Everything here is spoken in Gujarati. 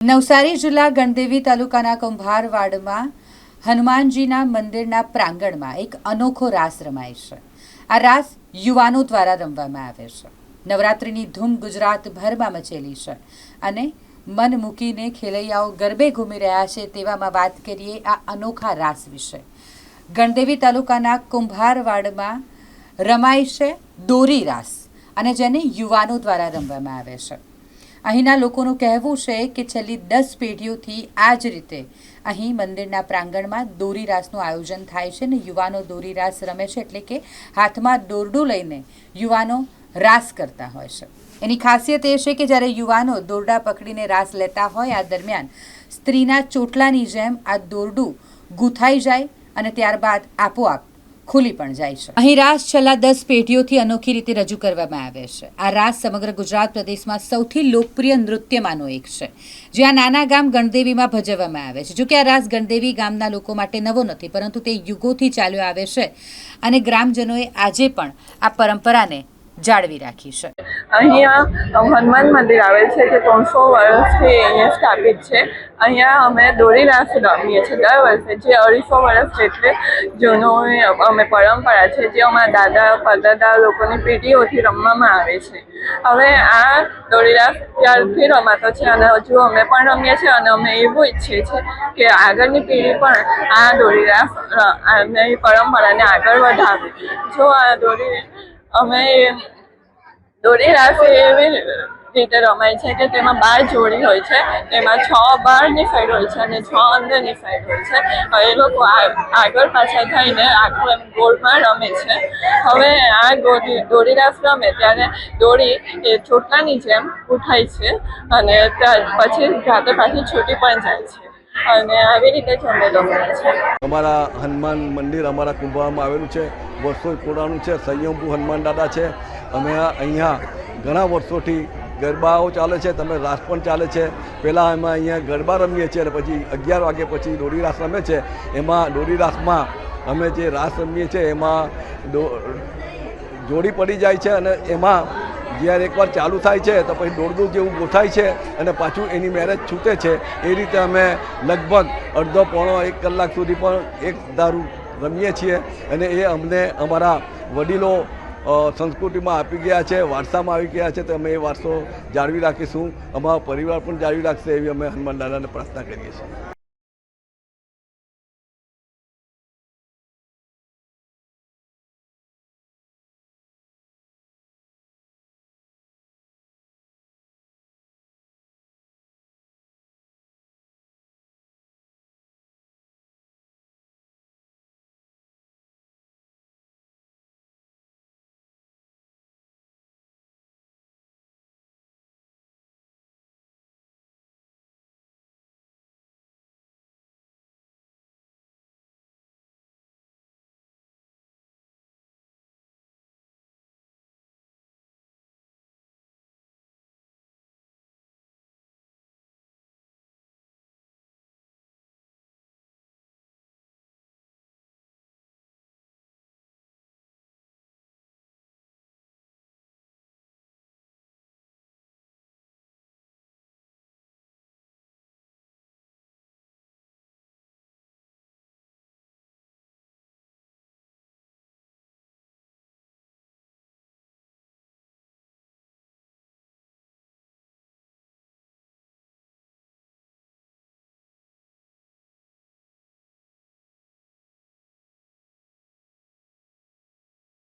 નવસારી જિલ્લા ગણદેવી તાલુકાના કુંભારવાડમાં હનુમાનજીના મંદિરના પ્રાંગણમાં એક અનોખો રાસ રમાય છે। આ રાસ યુવાનો દ્વારા રમવામાં આવે છે। નવરાત્રિની ધૂમ ગુજરાતભરમાં મચેલી છે અને મન મૂકીને ખેલૈયાઓ ગરબે ઘૂમી રહ્યા છે। તેવામાં વાત કરીએ આ અનોખા રાસ વિશે। ગણદેવી તાલુકાના કુંભારવાડમાં રમાય છે દોરી રાસ અને જેને યુવાનો દ્વારા રમવામાં આવે છે। અહીંના લોકોનું કહેવું છે કે છેલ્લી 10 પેઢીઓથી આ જ રીતે અહીં મંદિરના પ્રાંગણમાં દોરી રાસનું આયોજન થાય છે અને યુવાનો દોરી રાસ રમે છે, એટલે કે હાથમાં દોરડું લઈને યુવાનો રાસ કરતા હોય છે। એની ખાસિયત એ છે કે જ્યારે યુવાનો દોરડા પકડીને રાસ લેતા હોય આ દરમિયાન સ્ત્રીના ચોટલાની જેમ આ દોરડું ગૂંથાઈ જાય અને ત્યારબાદ આપોઆપ ખુલી પણ જાય છે। અહીં રાસ છેલ્લા 10 પેઢીઓથી અનોખી રીતે રજૂ કરવામાં આવે છે। આ રાસ સમગ્ર ગુજરાત પ્રદેશમાં સૌથી લોકપ્રિય નૃત્યમાંનો એક છે, જે આ નાના ગામ ગણદેવીમાં ભજવવામાં આવે છે। જોકે આ રાસ ગણદેવી ગામના લોકો માટે નવો નથી, પરંતુ તે યુગોથી ચાલ્યો આવે છે અને ગ્રામજનોએ આજે પણ આ પરંપરાને જાળવી રાખી છે। અહીંયા હનુમાન મંદિર આવેલ છે, જે 300 વર્ષથી અહીંયા સ્થાપિત છે। અહીંયા અમે દોરી રાસ રમીએ છીએ દર વર્ષે, જે 250 વર્ષ જેટલી જૂની અમે પરંપરા છે, જે અમારા દાદા પરદાદા લોકોની પેઢીઓથી રમવામાં આવે છે। હવે આ દોરી રાસ ત્યારથી રમાતો છે અને હજુ અમે પણ રમીએ છીએ અને અમે એવું ઈચ્છીએ છીએ કે આગળની પેઢી પણ આ દોરી રાસ અને પરંપરાને આગળ વધાવે। જો આ દોરી રાસ એવી રીતે રમાય છે કે તેમાં 12 જોડી હોય છે, તેમાં 6 બહારની સાઈડ હોય છે અને 6 અંદરની સાઈડ હોય છે। એ લોકો આગળ પાછળ થઈને આખું એમ ગોળમાં રમે છે। હવે આ દોરી રાસ રમે ત્યારે દોરી એ ચોટલાની જેમ ઉઠાય છે અને પછી જાતે પાછી છૂટી પણ જાય છે અને આવી રીતે જ અમે રમીએ છીએ। અમારા હનુમાન મંદિર અમારા કુંભારમાં આવેલું છે, વર્ષો પુરાણું છે, સ્વયંભૂ હનુમાન દાદા છે। અમે અહીંયા ઘણા વર્ષોથી ગરબાઓ ચાલે છે, તમે રાસ પણ ચાલે છે। પહેલાં અમે અહીંયા ગરબા રમીએ છીએ અને પછી 11 વાગે પછી દોરી રાસ રમે છે। એમાં દોરી રાસમાં અમે જે રાસ રમીએ છીએ એમાં જોડી પડી જાય છે અને એમાં જ્યારે એકવાર ચાલુ થાય છે તો પછી દોરડું જેવું ગોઠાય છે અને પાછું એની મેરેજ છૂટે છે। એ રીતે અમે લગભગ અડધો પોણો 1 કલાક સુધી પણ એક ધારું રમીએ છીએ અને એ અમને અમારા વડીલો સંસ્કૃતિમાં આપી ગયા છે, વારસામાં આવી ગયા છે, તો અમે એ વારસો જાળવી રાખીશું। અમારો પરિવાર પણ જાળવી રાખશે એવી અમે હનુમાન દાદાને પ્રાર્થના કરીએ છીએ।